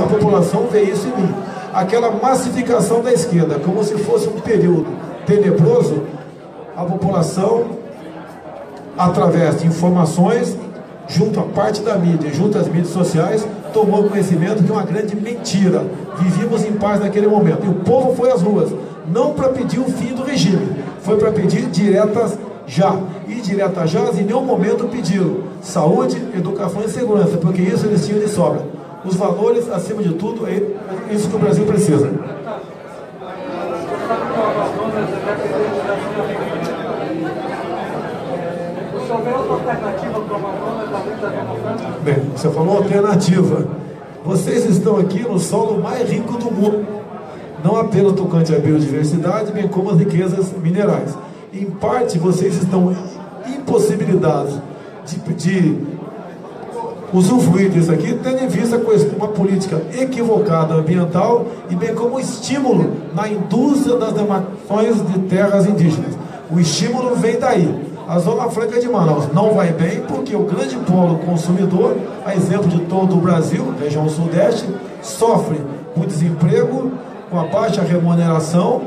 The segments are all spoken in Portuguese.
a população vê isso em mim. Aquela massificação da esquerda, como se fosse um período tenebroso, a população, através de informações, junto à parte da mídia, junto às mídias sociais, tomou conhecimento que é uma grande mentira. Vivíamos em paz naquele momento. E o povo foi às ruas, não para pedir o fim do regime, foi para pedir diretas já. E diretas já, em nenhum momento pediram saúde, educação e segurança, porque isso eles tinham de sobra. Os valores, acima de tudo, é isso que o Brasil precisa. Bem, você falou alternativa. Vocês estão aqui no solo mais rico do mundo. Não apenas tocante à biodiversidade, bem como as riquezas minerais. Em parte, vocês estão impossibilitados de usufruir disso aqui, tendo em vista uma política equivocada ambiental e bem como estímulo na indústria das demarcações de terras indígenas. O estímulo vem daí. A Zona Franca de Manaus não vai bem porque o grande polo consumidor, a exemplo de todo o Brasil, região sudeste, sofre com desemprego, com a baixa remuneração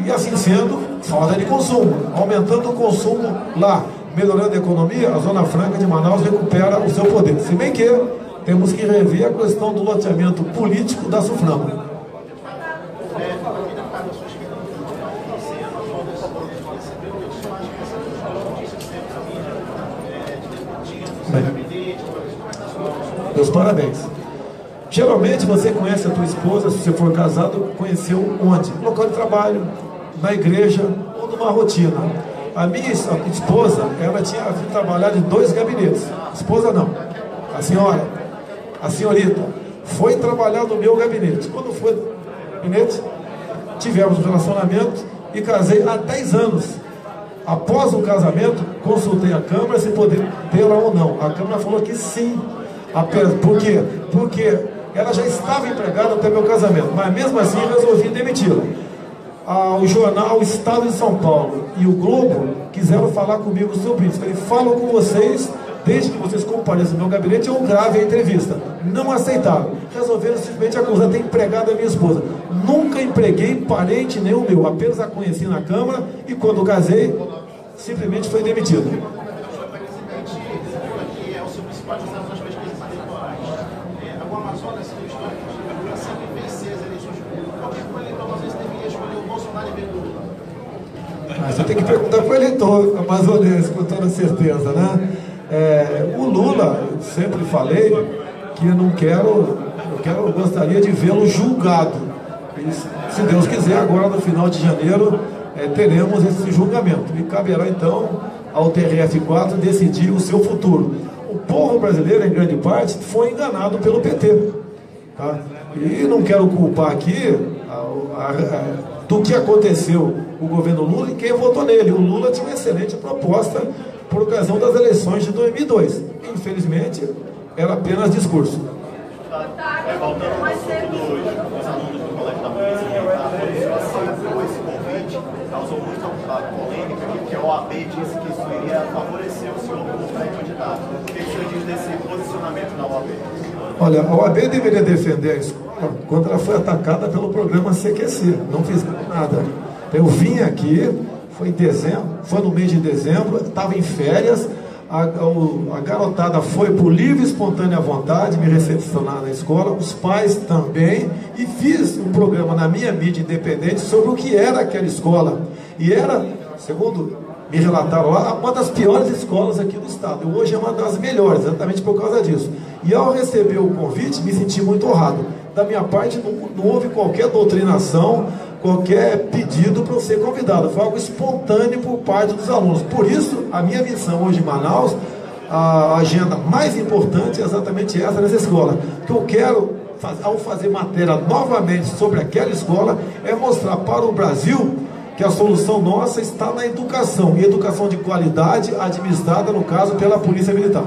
e, assim sendo, falta de consumo. Aumentando o consumo lá, melhorando a economia, a Zona Franca de Manaus recupera o seu poder. Se bem que temos que rever a questão do loteamento político da Suframa. Meus parabéns. Geralmente você conhece a tua esposa, se você for casado, conheceu onde? No local de trabalho, na igreja ou numa rotina. A minha esposa, ela tinha vindo trabalhar em 2 gabinetes. Esposa não, a senhora, a senhorita, foi trabalhar no meu gabinete. Quando foi no gabinete, tivemos um relacionamento e casei há 10 anos. Após o casamento, consultei a Câmara se poderia tê-la ou não. A Câmara falou que sim. Por quê? Porque ela já estava empregada até meu casamento, mas mesmo assim resolvi demiti-la. O jornal Estado de São Paulo e o Globo quiseram falar comigo sobre isso. Falei, falo com vocês, desde que vocês compareçam no meu gabinete, eu grave a entrevista. Não aceitaram. Resolveram simplesmente acusar de ter empregado a minha esposa. Nunca empreguei parente nenhum meu, apenas a conheci na Câmara e quando casei, simplesmente foi demitido. Você tem que perguntar para o eleitor amazonense, com toda certeza, né? O Lula, eu sempre falei que eu gostaria de vê-lo julgado. E, se Deus quiser, agora no final de janeiro, teremos esse julgamento. E caberá então ao TRF4 decidir o seu futuro. O povo brasileiro, em grande parte, foi enganado pelo PT. Tá? E não quero culpar aqui do que aconteceu o governo Lula e quem votou nele. O Lula tinha uma excelente proposta por ocasião das eleições de 2002. Infelizmente, era apenas discurso. Voltando ao assunto dos alunos do Colégio da Polícia Militar, a polícia aceitou esse convite, causou muita polêmica, porque a OAB disse que isso iria favorecer o senhor como pré-candidato. O que o senhor diz desse posicionamento da OAB? Olha, a OAB deveria defender a escola quando ela foi atacada pelo programa CQC. Não fiz nada. Eu vim aqui, foi em dezembro, foi no mês de dezembro, estava em férias, a garotada foi por livre e espontânea vontade me recepcionar na escola, os pais também, e fiz um programa na minha mídia independente sobre o que era aquela escola. E era, segundo me relataram lá, uma das piores escolas aqui do estado. E hoje é uma das melhores, exatamente por causa disso. E ao receber o convite, me senti muito honrado. Da minha parte, não houve qualquer doutrinação, qualquer pedido para eu ser convidado. Foi algo espontâneo por parte dos alunos. Por isso, a minha missão hoje em Manaus, a agenda mais importante é exatamente essa nessa escola. O que eu quero, ao fazer matéria novamente sobre aquela escola, é mostrar para o Brasil que a solução nossa está na educação, e educação de qualidade administrada, no caso, pela Polícia Militar.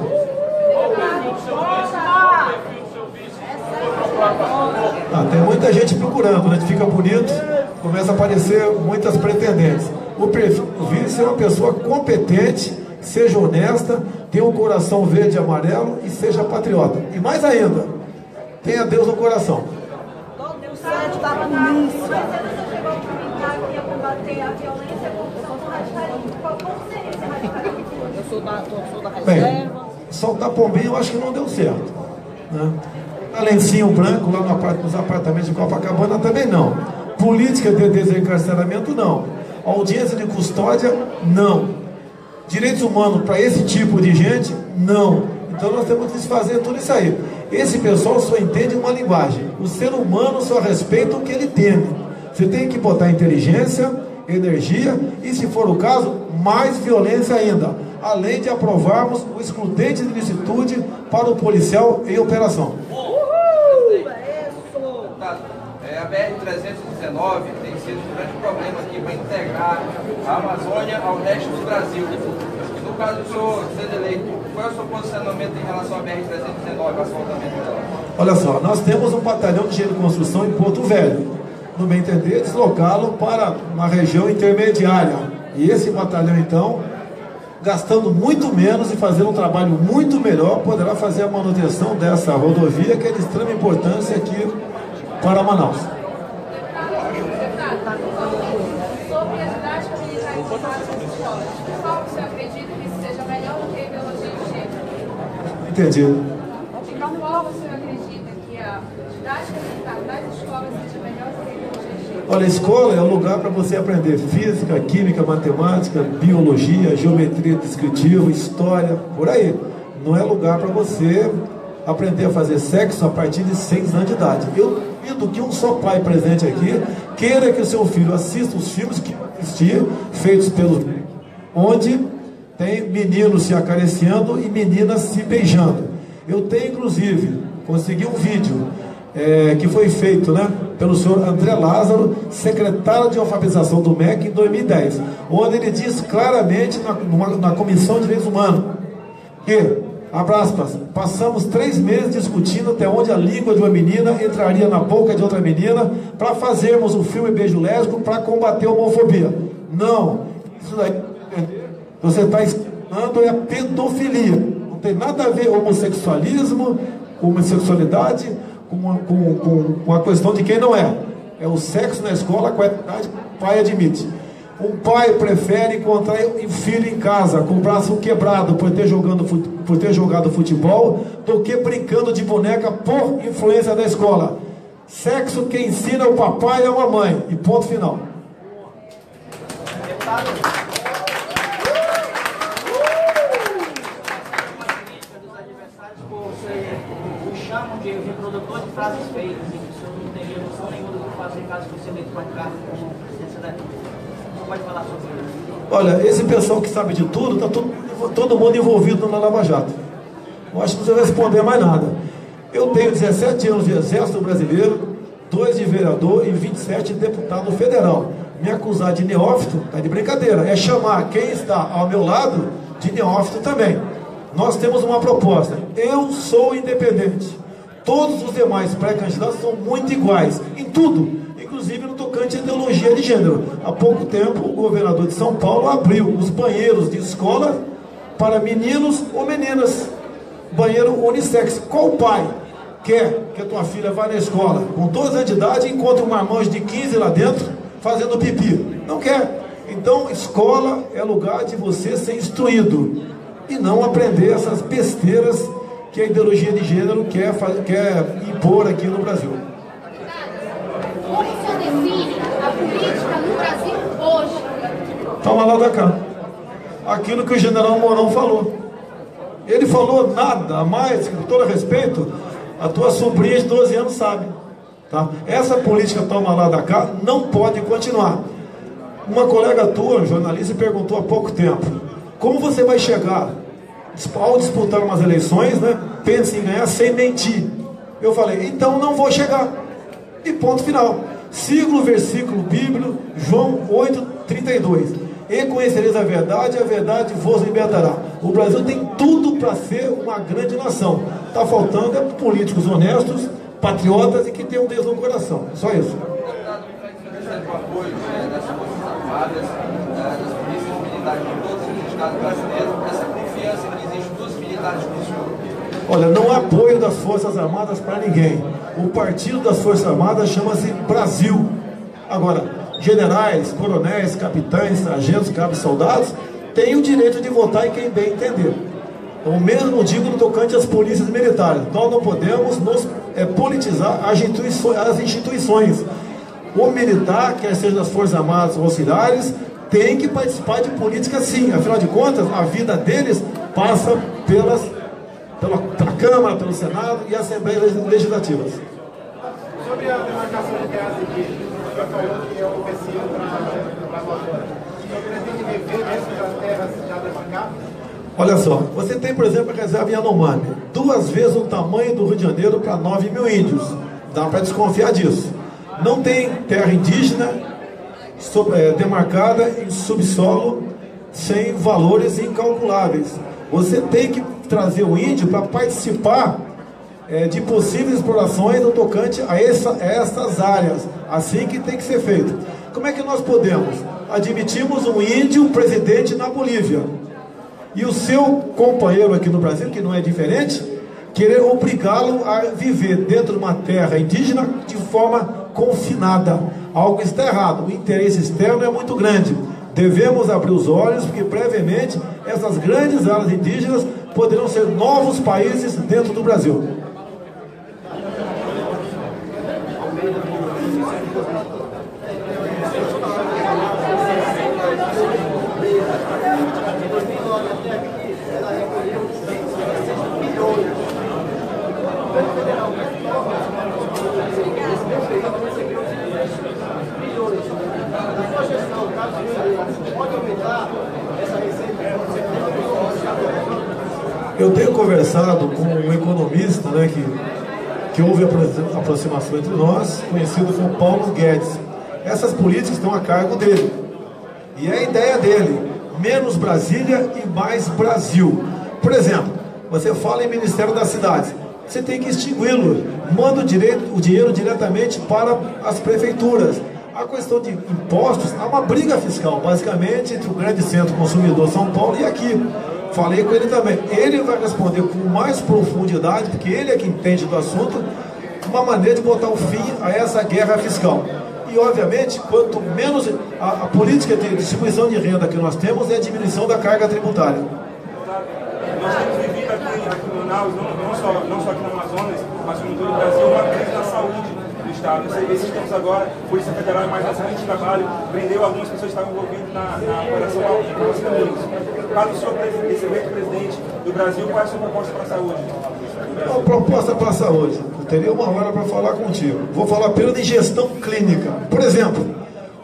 Tem muita gente procurando, né? Fica bonito, começa a aparecer muitas pretendentes. O perfil do vice é uma pessoa competente, seja honesta, tenha um coração verde e amarelo e seja patriota. E mais ainda, Tenha Deus no coração. O Sérgio estava no início. Mas você não chegou a comentar que ia combater a violência e a corrupção com radicalismo. Como seria esse radicalismo? Eu sou da Bem, reserva. soltar pombinho eu acho que não deu certo, né? Lencinho branco lá nos apartamentos de Copacabana também não. Política de desencarceramento não. Audiência de custódia não. Direitos humanos para esse tipo de gente não. Então nós temos que desfazer tudo isso aí. Esse pessoal só entende uma linguagem. O ser humano só respeita o que ele teme. Você tem que botar inteligência, energia e, se for o caso, mais violência ainda. Além de aprovarmos o excludente de licitude para o policial em operação. A BR-319 tem sido um grande problema aqui para integrar a Amazônia ao resto do Brasil. E no caso do senhor sendo eleito, qual é o seu posicionamento em relação à BR-319, asfaltamento dela? Olha só, nós temos um batalhão de engenharia de construção em Porto Velho. No meu entender, deslocá-lo para uma região intermediária. E esse batalhão, então, gastando muito menos e fazendo um trabalho muito melhor, poderá fazer a manutenção dessa rodovia, que é de extrema importância aqui para Manaus. Sobre as práticas militarizadas nas escolas, qual você acredita que seja melhor do que a ideologia de gênero? Entendido. De qual você acredita que a didática militar das escolas seja melhor do que a ideologia de gênero? Olha, a escola é o lugar para você aprender física, química, matemática, biologia, geometria descritiva, história, por aí. Não é lugar para você aprender a fazer sexo a partir de 6 anos de idade. Eu duvido que um só pai presente aqui queira que o seu filho assista os filmes que assistir, feitos pelos onde tem meninos se acariciando e meninas se beijando. Eu tenho, inclusive, consegui um vídeo que foi feito, né, pelo senhor André Lázaro, secretário de alfabetização do MEC, em 2010, onde ele diz claramente na Comissão de Direitos Humanos que, abre aspas, passamos 3 meses discutindo até onde a língua de uma menina entraria na boca de outra menina para fazermos um filme beijo lésbico para combater a homofobia. Não, isso daí você está ensinando é a pedofilia. Não tem nada a ver homossexualismo, homossexualidade com a questão de quem não é. É o sexo na escola com a idade que o pai admite. Um pai prefere encontrar um filho em casa com o braço quebrado por ter jogado futebol do que brincando de boneca por influência da escola. Sexo quem ensina é o papai e a mamãe. E ponto final. O chamam de reprodutor de frases feitas e que o senhor não teria noção nenhuma do que fazer caso fosse eleito para cargo como presidente da República. Pode falar sobre isso? Olha, esse pessoal que sabe de tudo, está todo mundo envolvido na Lava Jato. Eu acho que não precisa responder mais nada. Eu tenho 17 anos de exército brasileiro, 2 de vereador e 27 de deputado federal. Me acusar de neófito está de brincadeira. É chamar quem está ao meu lado de neófito também. Nós temos uma proposta. Eu sou independente. Todos os demais pré-candidatos são muito iguais em tudo, inclusive no tocante à ideologia de gênero. Há pouco tempo, o governador de São Paulo abriu os banheiros de escola para meninos ou meninas. Banheiro unissex. Qual pai quer que a tua filha vá na escola com 12 anos de idade e encontre um marmanjo de 15 lá dentro fazendo pipi? Não quer. Então, escola é lugar de você ser instruído e não aprender essas besteiras que a ideologia de gênero quer impor aqui no Brasil. Como o senhor define a política no Brasil hoje? Toma lá da cá. Aquilo que o general Mourão falou. Ele falou nada a mais, com todo respeito, a tua sobrinha de 12 anos sabe. Tá? Essa política toma lá da cá não pode continuar. Uma colega tua, jornalista, perguntou há pouco tempo: como você vai chegar ao disputar umas eleições, né? Pense em ganhar sem mentir. Eu falei, então não vou chegar. E ponto final. Siga o versículo bíblico, João 8:32. E conhecereis a verdade vos libertará. O Brasil tem tudo para ser uma grande nação. Está faltando políticos honestos, patriotas e que tenham Deus no coração. Só isso. Deputado, recebe o apoio das Forças Armadas, das polícias militares de todos os estados brasileiros, essa confiança que existe dos militares com o senhor. Olha, não há apoio das Forças Armadas para ninguém. O partido das Forças Armadas chama-se Brasil. Agora, generais, coronéis, capitães, sargentos, cabos, soldados têm o direito de votar em quem bem entender. O mesmo digo no tocante às polícias militares. Nós não podemos nos politizar as instituições. O militar, quer seja das Forças Armadas ou auxiliares, tem que participar de política sim. Afinal de contas, a vida deles passa pela Câmara, pelo Senado e Assembleias Legislativas. Sobre a demarcação de terras indígenas, o senhor falou que é um vecino para a Amazônia. O senhor pretende rever essas terras já demarcadas? Olha só, você tem, por exemplo, a reserva Yanomami, 2 vezes o tamanho do Rio de Janeiro para 9 mil índios. Dá para desconfiar disso. Não tem terra indígena demarcada em subsolo sem valores incalculáveis. Você tem que trazer o índio para participar de possíveis explorações no tocante a essas áreas. Assim que tem que ser feito. Como é que nós podemos? Admitimos um índio presidente na Bolívia e o seu companheiro aqui no Brasil, que não é diferente, querer obrigá-lo a viver dentro de uma terra indígena de forma confinada. Algo está errado. O interesse externo é muito grande. Devemos abrir os olhos, porque brevemente essas grandes áreas indígenas poderão ser novos países dentro do Brasil. Eu tenho conversado com um economista, né, que houve aproximação entre nós, conhecido como Paulo Guedes. Essas políticas estão a cargo dele. E é a ideia dele, menos Brasília e mais Brasil. Por exemplo, você fala em Ministério das Cidades, você tem que extingui-lo, manda o dinheiro diretamente para as prefeituras. A questão de impostos, há uma briga fiscal, basicamente, entre o grande centro consumidor São Paulo e aqui. Falei com ele também. Ele vai responder com mais profundidade, porque ele é que entende do assunto, uma maneira de botar um fim a essa guerra fiscal. E, obviamente, quanto menos a política de distribuição de renda que nós temos é a diminuição da carga tributária. Nós temos vivido aqui em Manaus, não só aqui no Amazonas, mas no todo o Brasil, uma crise na saúde do Estado. Esses tempos agora, a Polícia Federal, mais bastante trabalho, prendeu algumas pessoas que estavam envolvidas na operação Alpine. Caso o senhor esse eleito presidente do Brasil, qual é a sua proposta para a saúde? A proposta para a saúde, eu teria uma hora para falar contigo. Vou falar apenas de gestão clínica. Por exemplo,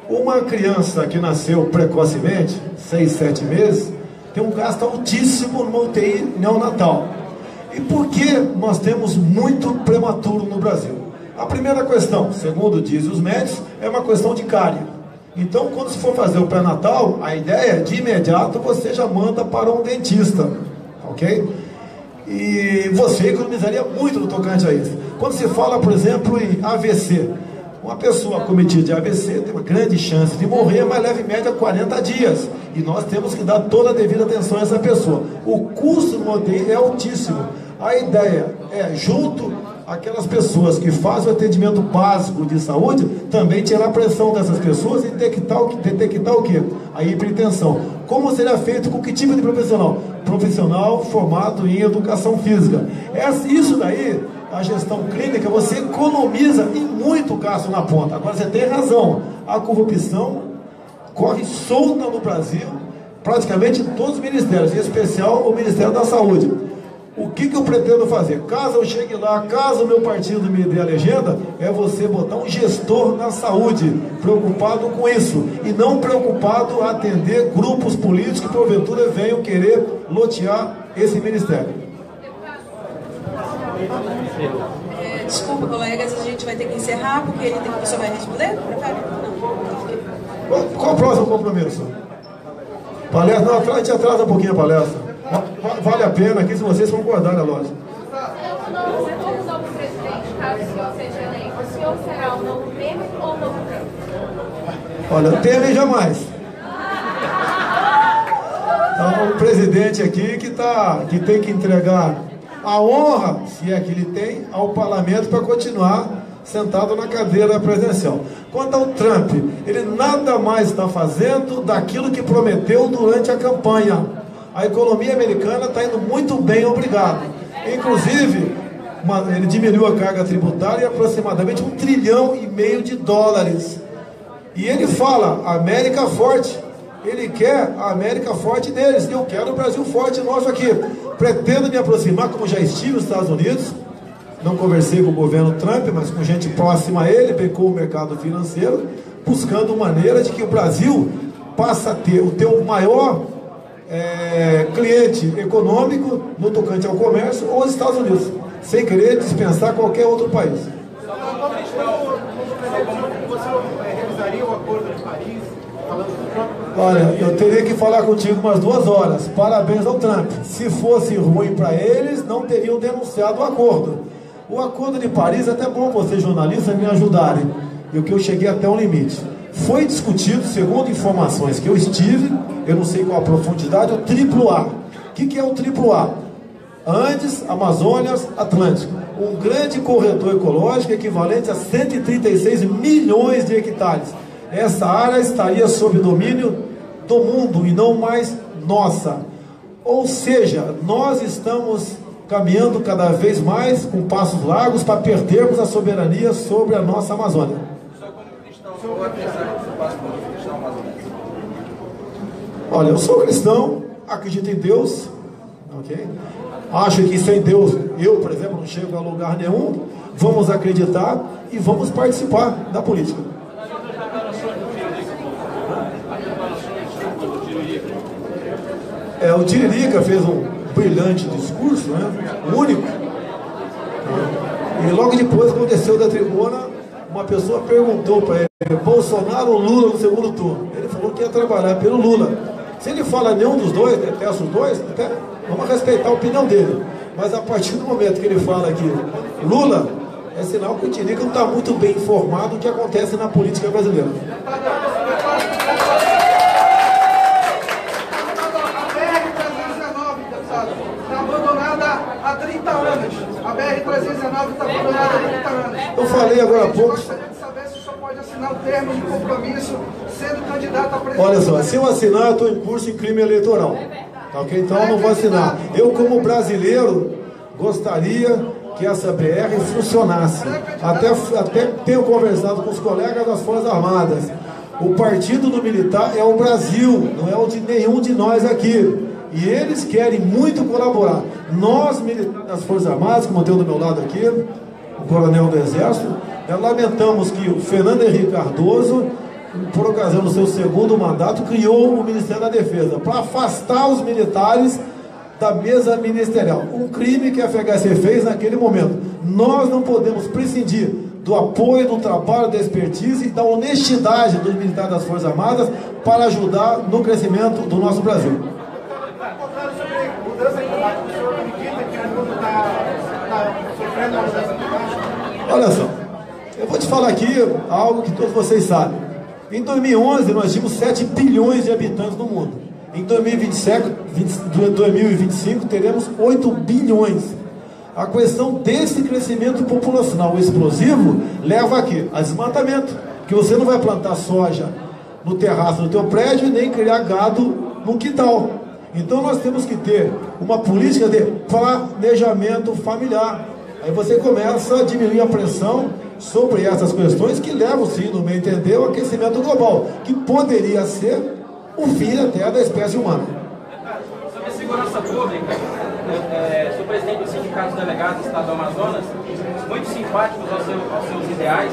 uma criança que nasceu precocemente, 6, 7 meses, tem um gasto altíssimo numa UTI neonatal. E por que nós temos muito prematuro no Brasil? A primeira questão, segundo dizem os médicos, é uma questão de cárie. Então, quando se for fazer o pré-natal, a ideia é de imediato você já manda para um dentista, ok? E você economizaria muito no tocante a isso. Quando se fala, por exemplo, em AVC, uma pessoa acometida de AVC tem uma grande chance de morrer, mas leva em média 40 dias. E nós temos que dar toda a devida atenção a essa pessoa. O custo do UTI é altíssimo. A ideia é, junto aquelas pessoas que fazem o atendimento básico de saúde, também tirar a pressão dessas pessoas e detectar o quê? A hipertensão. Como seria feito com que tipo de profissional? Profissional formado em educação física. Isso daí, a gestão clínica, você economiza e muito gasto na ponta. Agora você tem razão, a corrupção corre solta no Brasil, praticamente em todos os ministérios, em especial o Ministério da Saúde. O que eu pretendo fazer? Caso eu chegue lá, caso o meu partido me dê a legenda, é você botar um gestor na saúde, preocupado com isso, e não preocupado a atender grupos políticos que porventura venham querer lotear esse ministério. Desculpa, colegas, a gente vai ter que encerrar, porque ele tem que, o senhor vai responder? Qual o próximo compromisso? Palestra? Não, a gente atrasa um pouquinho a palestra. Vale a pena aqui se vocês concordarem, é lógico. Como novo presidente, caso o senhor seja eleito, o senhor será um novo Temer ou um novo Trump? Olha, Temer jamais. Então, um presidente aqui que tem que entregar a honra, se é que ele tem, ao parlamento para continuar sentado na cadeira presidencial. Quanto ao Trump, ele nada mais está fazendo daquilo que prometeu durante a campanha. A economia americana está indo muito bem, obrigado. Inclusive, ele diminuiu a carga tributária em aproximadamente $1,5 trilhão de dólares. E ele fala, América forte. Ele quer a América forte deles. Eu quero o Brasil forte nosso aqui. Pretendo me aproximar, como já estive nos Estados Unidos. Não conversei com o governo Trump, mas com gente próxima a ele, bem como o mercado financeiro, buscando maneira de que o Brasil passe a ter o teu maior cliente econômico no tocante ao comércio, ou os Estados Unidos, sem querer dispensar qualquer outro país. Você revisaria o acordo de Paris? Olha, eu teria que falar contigo umas 2 horas. Parabéns ao Trump. Se fosse ruim para eles, não teriam denunciado o acordo. O acordo de Paris, é até bom vocês jornalistas me ajudarem, e o que eu cheguei até um limite. Foi discutido, segundo informações que eu estive, eu não sei qual a profundidade, o AAA. O que é o AAA? Andes, Amazônias, Atlântico. Um grande corredor ecológico equivalente a 136 milhões de hectares. Essa área estaria sob domínio do mundo e não mais nossa. Ou seja, nós estamos caminhando cada vez mais com passos largos para perdermos a soberania sobre a nossa Amazônia. Olha, eu sou cristão, acredito em Deus, ok? Acho que sem Deus, eu, por exemplo, não chego a lugar nenhum. Vamos acreditar e vamos participar da política. O Tiririca fez um brilhante discurso, né? Único. E logo depois aconteceu da tribuna, uma pessoa perguntou para ele, Bolsonaro ou Lula no segundo turno? Ele falou que ia trabalhar pelo Lula. Se ele fala nenhum dos dois, detesta os dois, até vamos respeitar a opinião dele. Mas a partir do momento que ele fala que Lula, é sinal que o Tiririca não está muito bem informado do que acontece na política brasileira. Está abandonada há 30 anos. A BR-319 está abandonada há 30 anos. Eu falei agora há pouco. Gostaria de saber se o senhor pode assinar um termo de compromisso sendo candidato a presidente. Olha só, se eu assinar, eu estou em curso em crime eleitoral. Tá, ok? Então eu não vou assinar. Eu, como brasileiro, gostaria que essa BR funcionasse. Até tenho conversado com os colegas das Forças Armadas. O partido do militar é o Brasil, não é o de nenhum de nós aqui. E eles querem muito colaborar. Nós, das Forças Armadas, como eu tenho do meu lado aqui, o coronel do Exército, lamentamos que o Fernando Henrique Cardoso, por ocasião do seu segundo mandato, criou o Ministério da Defesa para afastar os militares da mesa ministerial. Um crime que a FHC fez naquele momento. Nós não podemos prescindir do apoio, do trabalho, da expertise e da honestidade dos militares das Forças Armadas para ajudar no crescimento do nosso Brasil. Olha só, eu vou te falar aqui algo que todos vocês sabem. Em 2011 nós tínhamos 7 bilhões de habitantes no mundo. Em 2025 teremos 8 bilhões. A questão desse crescimento populacional explosivo leva aqui a desmatamento, que você não vai plantar soja no terraço do teu prédio e nem criar gado no quintal. Então nós temos que ter uma política de planejamento familiar. Aí você começa a diminuir a pressão sobre essas questões que levam, sim, no meu entender, ao aquecimento global, que poderia ser o fim até da espécie humana. Sobre a segurança pública, sou presidente do Sindicato dos Delegados do Estado do Amazonas, muito simpáticos aos seus ideais,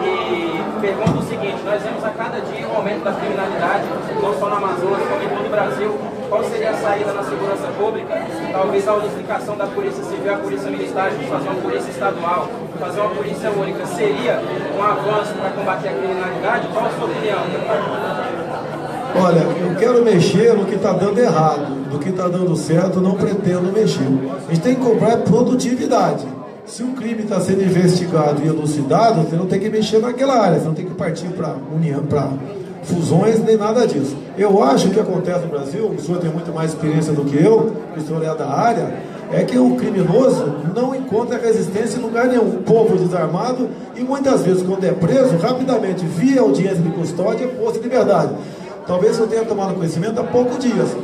e pergunto o seguinte: nós vemos a cada dia um aumento da criminalidade, não só no Amazonas, como em todo o Brasil. Qual seria a saída na segurança pública? Talvez a unificação da Polícia Civil à Polícia Militar, fazer uma polícia estadual, fazer uma polícia única, seria um avanço para combater a criminalidade? Qual a sua opinião? Olha, eu quero mexer no que está dando errado, no que está dando certo, não pretendo mexer. A gente tem que cobrar produtividade. Se o crime está sendo investigado e elucidado, você não tem que mexer naquela área, você não tem que partir para união, para fusões, nem nada disso. Eu acho que acontece no Brasil, o senhor tem muito mais experiência do que eu, o senhor é da área, é que o criminoso não encontra resistência em lugar nenhum. O povo desarmado e muitas vezes, quando é preso, rapidamente, via audiência de custódia, é posto em liberdade. Talvez eu tenha tomado conhecimento há poucos dias.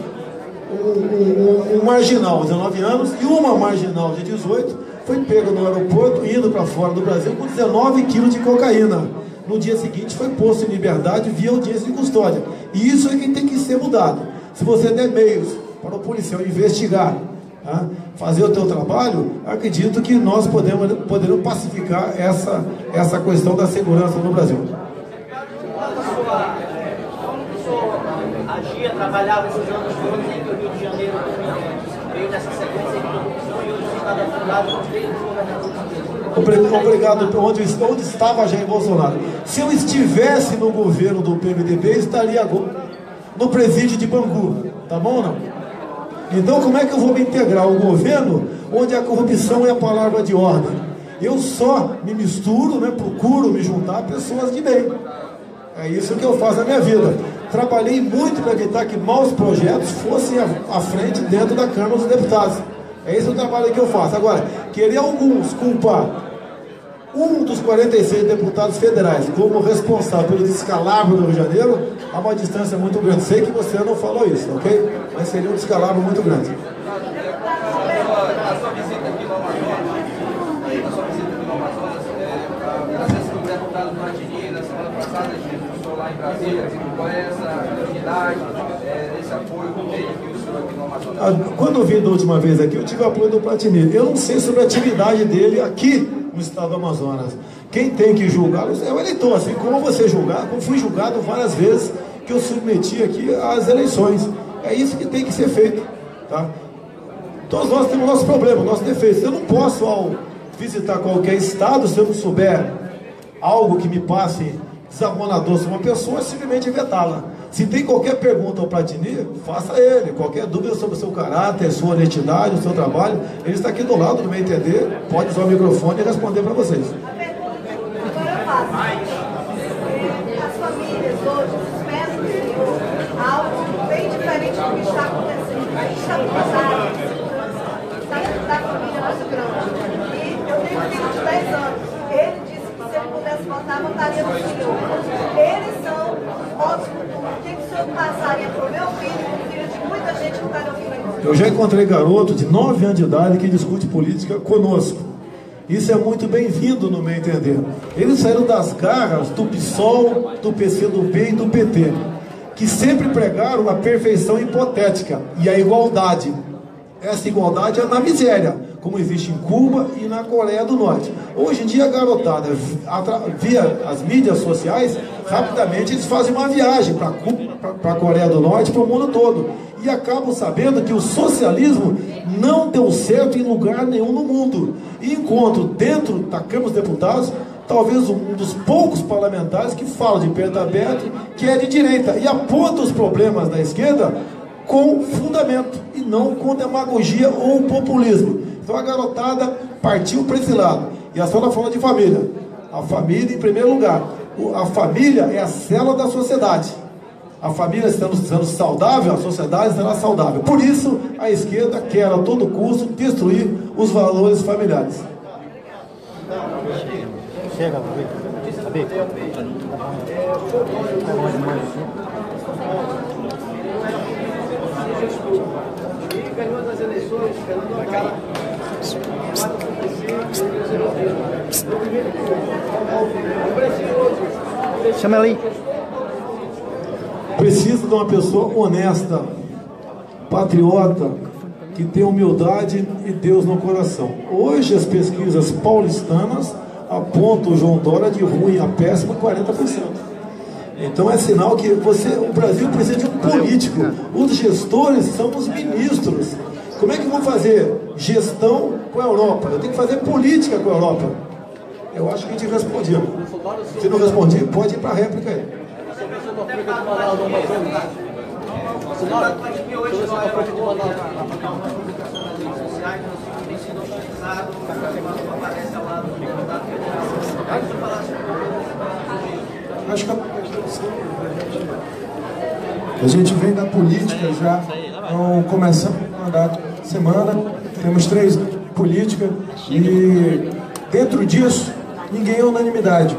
Um marginal de 19 anos e uma marginal de 18 foi pego no aeroporto, indo para fora do Brasil com 19 quilos de cocaína. No dia seguinte foi posto em liberdade via audiência de custódia. E isso é que tem que ser mudado. Se você der meios para o policial investigar, tá, fazer o teu trabalho, acredito que nós poderemos pacificar essa questão da segurança no Brasil. Agia, trabalhava esses anos todos em que o Rio de Janeiro veio nessa sequência de corrupção e hoje o Estado afundado com os três governadores. Obrigado. Onde estava Jair Bolsonaro? Se eu estivesse no governo do PMDB, estaria agora no presídio de Bangu. Tá bom ou não? Então como é que eu vou me integrar ao governo onde a corrupção é a palavra de ordem? Eu só me misturo, né, procuro me juntar a pessoas de bem. É isso que eu faço na minha vida. Trabalhei muito para evitar que maus projetos fossem à frente dentro da Câmara dos Deputados. É esse o trabalho que eu faço. Agora, querer alguns culpar um dos 46 deputados federais como responsável pelo descalabro do Rio de Janeiro, há uma distância muito grande. Sei que você não falou isso, ok? Mas seria um descalabro muito grande. A sua visita aqui no Amazonas, a presença do deputado Platini, na semana passada, a gente estou lá em Brasília, qual é essa unidade, esse apoio que tem aqui o senhor aqui no Amazonas? Quando eu vim da última vez aqui, eu tive o apoio do Platini. Eu não sei sobre a atividade dele aqui no estado do Amazonas. Quem tem que julgá-lo é o eleitor, assim como você julgar, como fui julgado várias vezes que eu submeti aqui às eleições. É isso que tem que ser feito, tá? Todos nós temos nosso problema, nosso defeito. Eu não posso, ao visitar qualquer estado, se eu não souber algo que me passe desarmonador sobre uma pessoa, simplesmente vetá-la. Se tem qualquer pergunta ao Platini, faça a ele. Qualquer dúvida sobre o seu caráter, sua honestidade, o seu trabalho, ele está aqui do lado, no meu entender, pode usar o microfone e responder para vocês. Agora eu faço. As famílias hoje esperam do Senhor algo bem diferente do que está acontecendo. A gente está com da família muito grande. E eu tenho um filho de 10 anos. Ele disse que se ele pudesse votar, votaria no Senhor. Eles são votos futuros. O que o Senhor passaria para o meu filho, para o filho de muita gente que está no ouvindo agora? Eu já encontrei garoto de 9 anos de idade que discute política conosco. Isso é muito bem-vindo no meu entender. Eles saíram das garras do PSOL, do PCdoB e do PT, que sempre pregaram a perfeição hipotética e a igualdade. Essa igualdade é na miséria, como existe em Cuba e na Coreia do Norte. Hoje em dia a garotada, via as mídias sociais, rapidamente eles fazem uma viagem para Cuba, para a Coreia do Norte, para o mundo todo. E acabam sabendo que o socialismo não deu certo em lugar nenhum no mundo. E encontro dentro da Câmara dos Deputados, talvez um dos poucos parlamentares que falam de peito aberto, que é de direita, e aponta os problemas da esquerda com fundamento, e não com demagogia ou populismo. Então a garotada partiu para esse lado. E a senhora falou de família. A família em primeiro lugar. A família é a célula da sociedade. A família estando saudável, a sociedade estará saudável. Por isso, a esquerda quer a todo custo destruir os valores familiares. Chega, E ganhou das eleições, chama ela aí. Precisa de uma pessoa honesta, patriota, que tem humildade e Deus no coração. Hoje as pesquisas paulistanas apontam o João Dória de ruim a péssimo 40%. Então é sinal que o Brasil precisa de um político. Os gestores são os ministros. Como é que vão fazer gestão com a Europa? Eu tenho que fazer política com a Europa. Eu acho que a gente respondeu. Se não respondi, pode ir para a réplica aí. Acho que a gente vem da política já, então começamos o mandato semana, temos 3 políticas e dentro disso ninguém é unanimidade.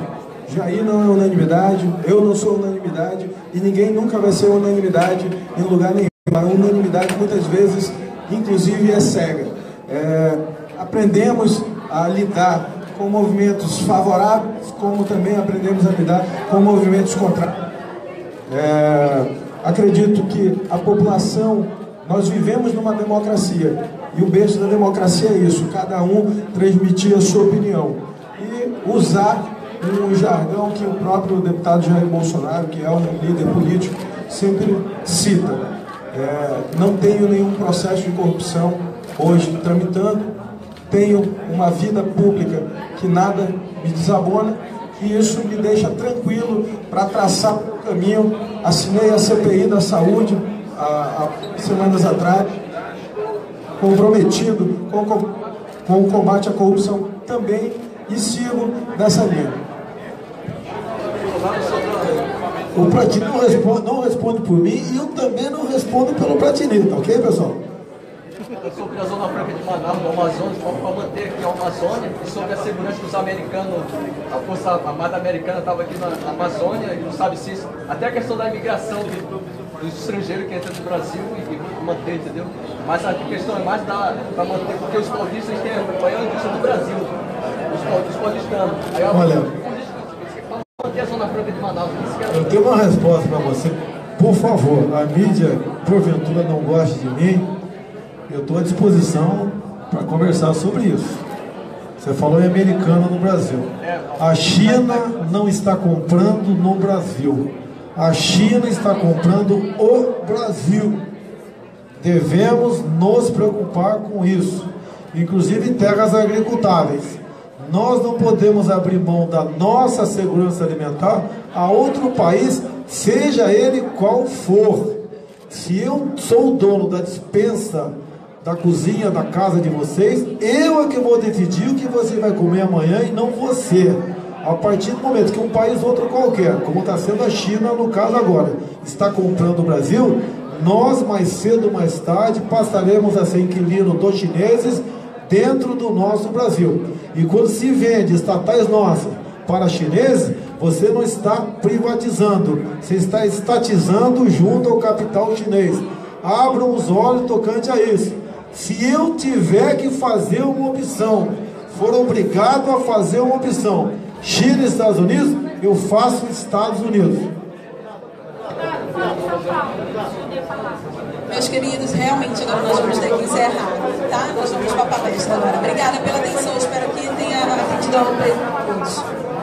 Jair não é unanimidade, eu não sou unanimidade e ninguém nunca vai ser unanimidade em lugar nenhum. A unanimidade muitas vezes, inclusive, é cega. Aprendemos a lidar com movimentos favoráveis, como também aprendemos a lidar com movimentos contrários. Acredito que a população, nós vivemos numa democracia e o berço da democracia é isso, cada um transmitir a sua opinião e usar um jargão que o próprio deputado Jair Bolsonaro, que é um líder político, sempre cita. Não tenho nenhum processo de corrupção hoje tramitando, tenho uma vida pública que nada me desabona e isso me deixa tranquilo para traçar o caminho. Assinei a CPI da saúde há semanas atrás, comprometido com o combate à corrupção também e sigo nessa linha. O Platini não responde por mim e eu também não respondo pelo Platini, tá ok, pessoal? Sobre a Zona Franca de Manaus, do Amazonas, para manter aqui a Amazônia, e sobre a segurança dos americanos, a Força Armada Americana estava aqui na Amazônia, e não sabe se isso, até a questão da imigração dos estrangeiros que entram no Brasil e manter, entendeu? Mas a questão é mais para manter, porque os paulistas têm a indústria do Brasil, os paulistanos. Olha, manter a Zona Franca de Manaus. Eu tenho uma resposta para você. Por favor, a mídia, porventura, não gosta de mim. Eu estou à disposição para conversar sobre isso. Você falou em americano no Brasil. A China não está comprando no Brasil. A China está comprando o Brasil. Devemos nos preocupar com isso. Inclusive em terras agricultáveis. Nós não podemos abrir mão da nossa segurança alimentar a outro país, seja ele qual for. Se eu sou o dono da despensa da cozinha da casa de vocês, eu é que vou decidir o que você vai comer amanhã e não você. A partir do momento que um país outro qualquer, como está sendo a China no caso agora, está comprando o Brasil, nós mais cedo ou mais tarde passaremos a ser inquilino dos chineses dentro do nosso Brasil. E quando se vende estatais nossas para chineses, você não está privatizando, você está estatizando junto ao capital chinês. Abram os olhos tocante a isso. Se eu tiver que fazer uma opção, for obrigado a fazer uma opção, China e Estados Unidos, eu faço Estados Unidos. Meus queridos, realmente agora nós vamos ter que encerrar, tá? Nós vamos para a palestra agora. Obrigada pela atenção, espero que tenha atendido a todos.